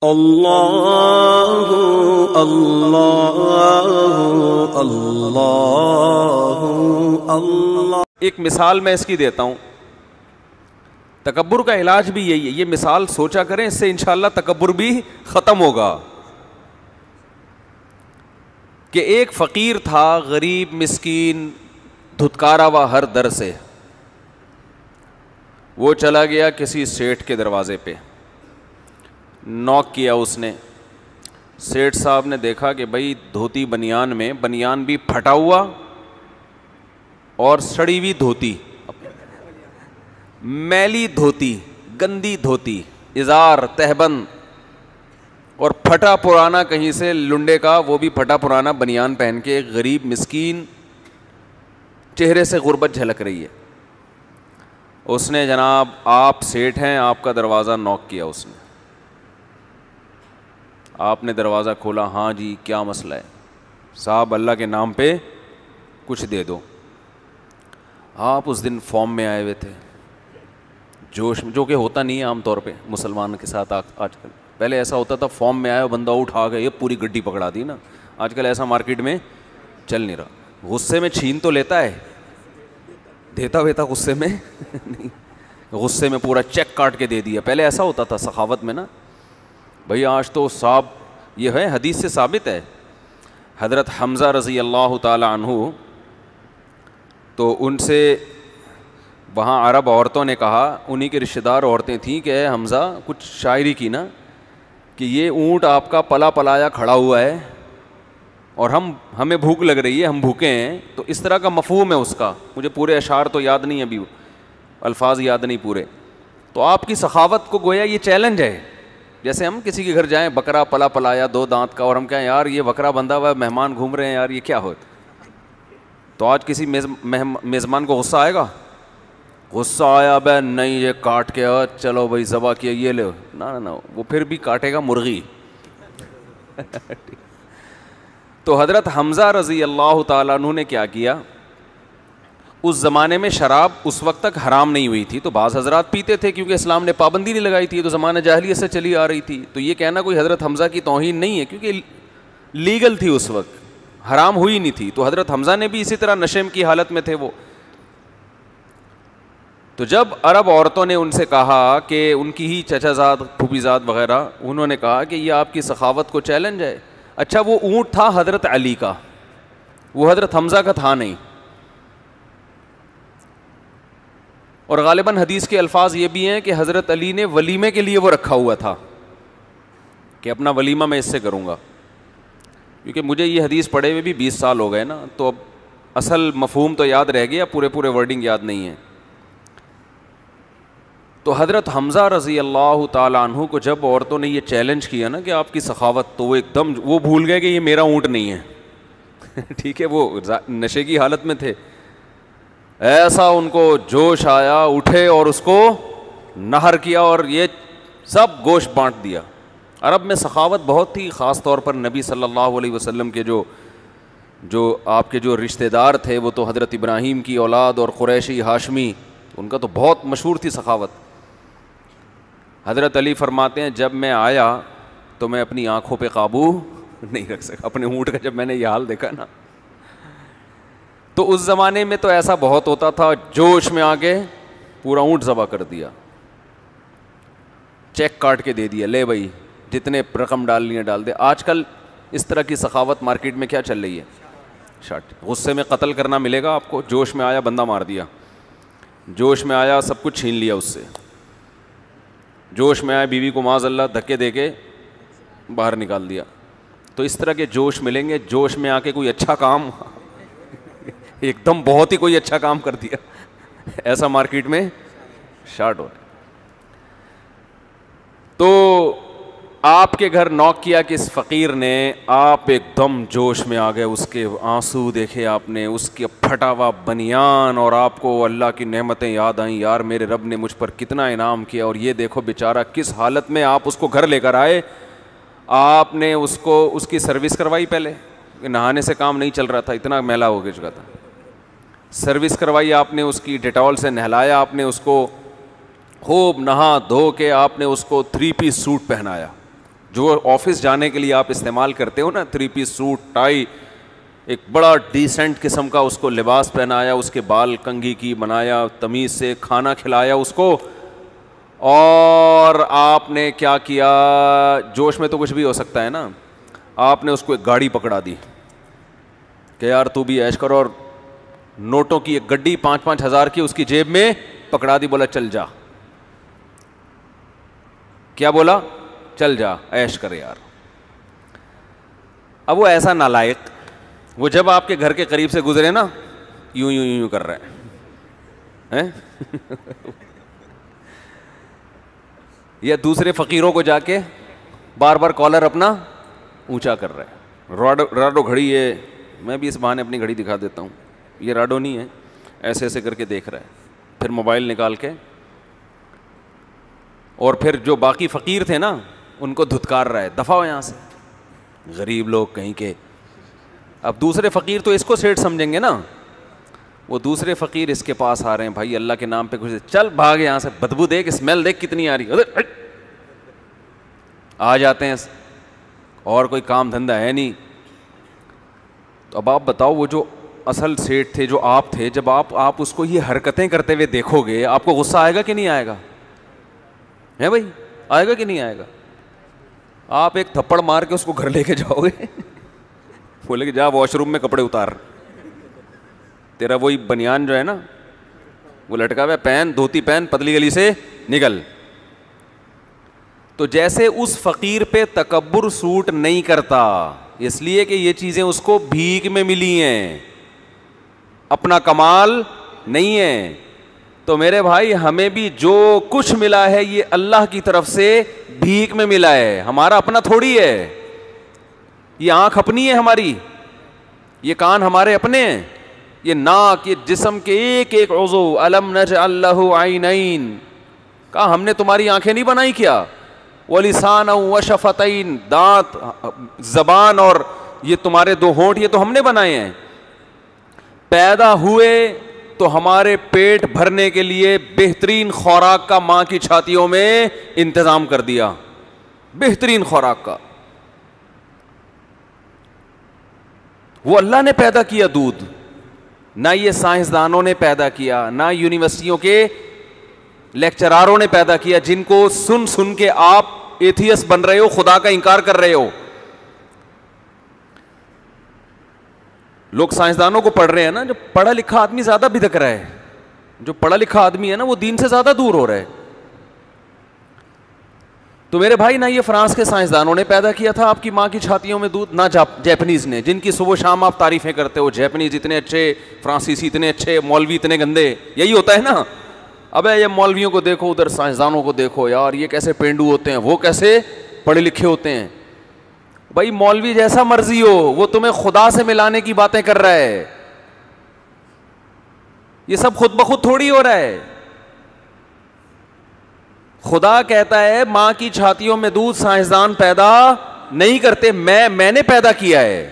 اللہ اللہ اللہ اللہ۔ ایک مثال میں اس کی دیتا ہوں، تکبر کا علاج بھی یہی ہے، یہ مثال سوچا کریں، اس سے انشاءاللہ تکبر بھی ختم ہوگا۔ کہ ایک فقیر تھا، غریب مسکین، دھتکارا ہوا ہر در سے، وہ چلا گیا کسی سیٹھ کے دروازے پہ، نوک کیا اس نے۔ سیٹھ صاحب نے دیکھا کہ بھائی دھوتی بنیان میں، بنیان بھی پھٹا ہوا اور سڑی ہوئی دھوتی، میلی دھوتی، گندی دھوتی، ازار تہبند، اور پھٹا پرانا کہیں سے لنڈے کا، وہ بھی پھٹا پرانا بنیان پہن کے، ایک غریب مسکین، چہرے سے غربت جھلک رہی ہے۔ اس نے جناب، آپ سیٹھ ہیں، آپ کا دروازہ نوک کیا اس نے۔ آپ نے دروازہ کھولا، ہاں جی کیا مسئلہ ہے؟ صاحب اللہ کے نام پہ کچھ دے دو۔ آپ اس دن فارم میں آئے ہوئے تھے، جوش میں، جو کہ ہوتا نہیں ہے عام طور پہ مسلمان کے ساتھ آج کل۔ پہلے ایسا ہوتا تھا، فارم میں آیا بندہ اٹھا گیا، یہ پوری گڈی پکڑا دی نا۔ آج کل ایسا مارکیٹ میں چل نہیں رہا۔ غصے میں چھین تو لیتا ہے، دیتا ویتا غصے میں نہیں، غصے میں پورا چیک کاٹ کے دے دیا۔ پہلے ایسا ہوتا تھا سخاوت میں نا بھئی۔ آج تو صاحب یہ ہے، حدیث سے ثابت ہے، حضرت حمزہ رضی اللہ تعالی عنہ، تو ان سے وہاں عرب عورتوں نے کہا، انہی کے رشتہ دار عورتیں تھیں، کہ اے حمزہ، کچھ شاعری کی نا، کہ یہ اونٹ آپ کا پلا پلایا کھڑا ہوا ہے اور ہمیں بھوک لگ رہی ہے، ہم بھوکے ہیں۔ تو اس طرح کا مفہوم ہے اس کا، مجھے پورے اشعار تو یاد نہیں، ابھی الفاظ یاد نہیں پورے۔ تو آپ کی سخاوت کو گویا یہ چیلنج ہے۔ جیسے ہم کسی کے گھر جائیں، بکرا پلا پلایا 2 دانت کا، اور ہم کہیں یار یہ بکرا بندھا ہوا ہے، مہمان گھوم رہے ہیں یار، یہ کیا ہو؟ تو آج کسی میزبان کو غصہ آئے گا؟ غصہ آیا بے نہیں، یہ کاٹ کے چلو بھائی ذبح کیا، یہ لو، نہ وہ پھر بھی کاٹے گا مرغی۔ تو حضرت حمزہ رضی اللہ تعالیٰ عنہ نے کیا کیا؟ اس زمانے میں شراب اس وقت تک حرام نہیں ہوئی تھی، تو بعض حضرات پیتے تھے کیونکہ اسلام نے پابندی نہیں لگائی تھی، تو زمانہ جاہلیت سے چلی آ رہی تھی۔ تو یہ کہنا کوئی حضرت حمزہ کی توہین نہیں ہے، کیونکہ لیگل تھی اس وقت، حرام ہوئی نہیں تھی۔ تو حضرت حمزہ نے بھی اسی طرح نشے کی حالت میں تھے وہ۔ تو جب عرب عورتوں نے ان سے کہا کہ ان کی ہی چچا زاد، پھوپھی زاد وغیرہ، انہوں نے کہا کہ یہ آپ کی سخاوت کو چیلنج ہے۔ اچھا وہ اونٹ تھا حضرت علی کا، وہ حضرت حمزہ کا تھا نہیں۔ اور غالباً حدیث کے الفاظ یہ بھی ہیں کہ حضرت علی نے ولیمے کے لیے وہ رکھا ہوا تھا کہ اپنا ولیمہ میں اس سے کروں گا، کیونکہ مجھے یہ حدیث پڑھے ہوئے بھی 20 سال ہو گئے نا، تو اب اصل مفہوم تو یاد رہ گیا، پورے ورڈنگ یاد نہیں ہے۔ تو حضرت حمزہ رضی اللہ تعالیٰ عنہ کو جب عورتوں نے یہ چیلنج کیا نا کہ آپ کی سخاوت، تو وہ ایک دم وہ بھول گئے کہ یہ میرا اونٹ نہیں ہے۔ ٹھیک ہے، وہ نشے کی حالت میں تھے، ایسا ان کو جوش آیا، اٹھے اور اس کو نہر کیا اور یہ سب گوشت بانٹ دیا۔ عرب میں سخاوت بہت تھی، خاص طور پر نبی صلی اللہ علیہ وسلم کے جو آپ کے جو رشتہ دار تھے، وہ تو حضرت ابراہیم کی اولاد اور قریشی ہاشمی، ان کا تو بہت مشہور تھی سخاوت۔ حضرت علی فرماتے ہیں جب میں آیا تو میں اپنی آنکھوں پہ قابو نہیں رکھ سکا، اپنے اونٹ کا جب میں نے یہ حال دیکھا نا۔ تو اس زمانے میں تو ایسا بہت ہوتا تھا، جوش میں آگے پورا اونٹ ذبح کر دیا، چیک کاٹ کے دے دیا، لے بھائی جتنے رقم ڈالنی ہے ڈال دے۔ آج کل اس طرح کی سخاوت مارکیٹ میں کیا چل رہی ہے؟ شاٹ، غصے میں قتل کرنا ملے گا آپ کو، جوش میں آیا بندہ مار دیا، جوش میں آیا سب کچھ چھین لیا اس سے، جوش میں آیا بیوی کو معاذ اللہ دھکے دے کے باہر نکال دیا۔ تو اس طرح کے جوش ملیں گے، جوش میں آ کے کوئی اچھا کام، ایک دم بہت ہی کوئی اچھا کام کر دیا، ایسا مارکیٹ میں شارٹ ہو رہا ہے۔ تو آپ کے گھر نوک کیا کس فقیر نے، آپ ایک دم جوش میں آ گئے، اس کے آنسو دیکھے آپ نے، اس کے پھٹا ہوا بنیان، اور آپ کو اللہ کی نعمتیں یاد آئیں، یار میرے رب نے مجھ پر کتنا انعام کیا، اور یہ دیکھو بیچارہ کس حالت میں۔ آپ اس کو گھر لے کر آئے، آپ نے اس کی سروس کروائی، پہلے نہانے سے کام نہیں چل رہا تھا، اتنا میلا ہو گیا چکا تھا، سروس کروائی آپ نے، اس کی ڈیٹول سے نہلایا آپ نے اس کو، خوب نہا دھو کے آپ نے اس کو 3 پیس سوٹ پہنایا، جو آفس جانے کے لیے آپ استعمال کرتے ہو نا, 3 پیس سوٹ, ٹائی, ایک بڑا ڈیسنٹ قسم کا اس کو لباس پہنایا, اس کے بال کنگھی کی بنایا, تمیز سے کھانا کھلایا اس کو, اور آپ نے کیا کیا, جوش میں تو کچھ بھی ہو سکتا ہے نا, آپ نے اس کو ایک گاڑی پکڑا دی کہ یار تو بھی عیش کر, اور نوٹوں کی ایک گڈی 5-5 ہزار کی اس کی جیب میں پکڑا دی, بولا چل جا. کیا بولا؟ چل جا عیش کر یار. اب وہ ایسا نالائق, وہ جب آپ کے گھر کے قریب سے گزرے نا, یوں یوں یوں کر رہے ہیں, یا دوسرے فقیروں کو جا کے بار بار کالر اپنا اونچا کر رہے ہیں. راڈو گھڑی ہے, میں بھی اس بہانے اپنی گھڑی دکھا دیتا ہوں, یہ راڈو نہیں ہے, ایسے ایسے کر کے دیکھ رہا ہے, پھر موبائل نکال کے, اور پھر جو باقی فقیر تھے نا ان کو دھتکار رہا ہے, دفع ہو یہاں سے, غریب لوگ کہیں کے. اب دوسرے فقیر تو اس کو سیٹ سمجھیں گے نا, وہ دوسرے فقیر اس کے پاس آ رہے ہیں, بھائی اللہ کے نام پہ کچھ, چل بھاگ یہاں سے, بدبو دیکھ, اسمیل دیکھ کتنی آ رہی ہے, آ جاتے ہیں, اور کوئی کام دھندہ ہے نہیں. تو اب آپ بتاؤ, وہ جو اصل سیٹ تھے, جو آپ تھے, جب آپ اس کو یہ حرکتیں کرتے ہوئے دیکھو گے, آپ کو غصہ آئے گا کہ نہیں آئے گا؟ ہے بھائی, آئے گا کہ نہیں آئے گا؟ آپ ایک تھپڑ مار کے اس کو گھر لے کے جاؤ گے, بولے کہ جا واش روم میں کپڑے اتار, تیرا وہی بنیان جو ہے نا وہ لٹکا ہوا ہے, پہن, دھوتی پہن, پتلی گلی سے نکل. تو جیسے اس فقیر پہ تکبر سوٹ نہیں کرتا, اس لیے کہ یہ چیزیں اس کو بھیک میں ملی ہیں, اپنا کمال نہیں ہے. تو میرے بھائی ہمیں بھی جو کچھ ملا ہے یہ اللہ کی طرف سے بھیک میں ملا ہے, ہمارا اپنا تھوڑی ہے. یہ آنکھ اپنی ہے ہماری, یہ کان ہمارے اپنے ہیں, یہ ناک, یہ جسم کے ایک ایک عضو, الم نجعل لہ عینین, کہا ہم نے تمہاری آنکھیں نہیں بنائی کیا, وَلِسَانًا وَشَفَتَيْن, دانت, زبان, اور یہ تمہارے 2 ہونٹ, یہ تو ہم نے بنائے ہیں. پیدا ہوئے تو ہمارے پیٹ بھرنے کے لیے بہترین خوراک کا ماں کی چھاتیوں میں انتظام کر دیا, بہترین خوراک کا. وہ اللہ نے پیدا کیا دودھ, نہ یہ سائنسدانوں نے پیدا کیا, نہ یونیورسٹیوں کے لیکچراروں نے پیدا کیا, جن کو سن سن کے آپ ایتھیس بن رہے ہو, خدا کا انکار کر رہے ہو. لوگ سائنسدانوں کو پڑھ رہے ہیں نا, جو پڑھا لکھا آدمی زیادہ بھٹک رہا ہے, جو پڑھا لکھا آدمی ہے نا وہ دین سے زیادہ دور ہو رہا ہے. تو میرے بھائی, نہ یہ فرانس کے سائنسدانوں نے پیدا کیا تھا آپ کی ماں کی چھاتیوں میں دودھ, نہ جیپنیز نے, جن کی صبح شام آپ تعریفیں کرتے ہو, جیپنیز اتنے اچھے, فرانسیسی اتنے اچھے, مولوی اتنے گندے, یہی ہوتا ہے نا. ابے یہ مولویوں کو دیکھو, ادھر سائنسدانوں کو دیکھو, یار یہ کیسے پینڈو ہوتے ہیں, وہ کیسے پڑھے لکھے ہوتے ہیں. بھائی مولوی جیسا مرضی ہو, وہ تمہیں خدا سے ملانے کی باتیں کر رہا ہے, یہ سب خود بخود تھوڑی ہو رہا ہے. خدا کہتا ہے ماں کی چھاتیوں میں دودھ سائنسدان پیدا نہیں کرتے, میں نے پیدا کیا ہے.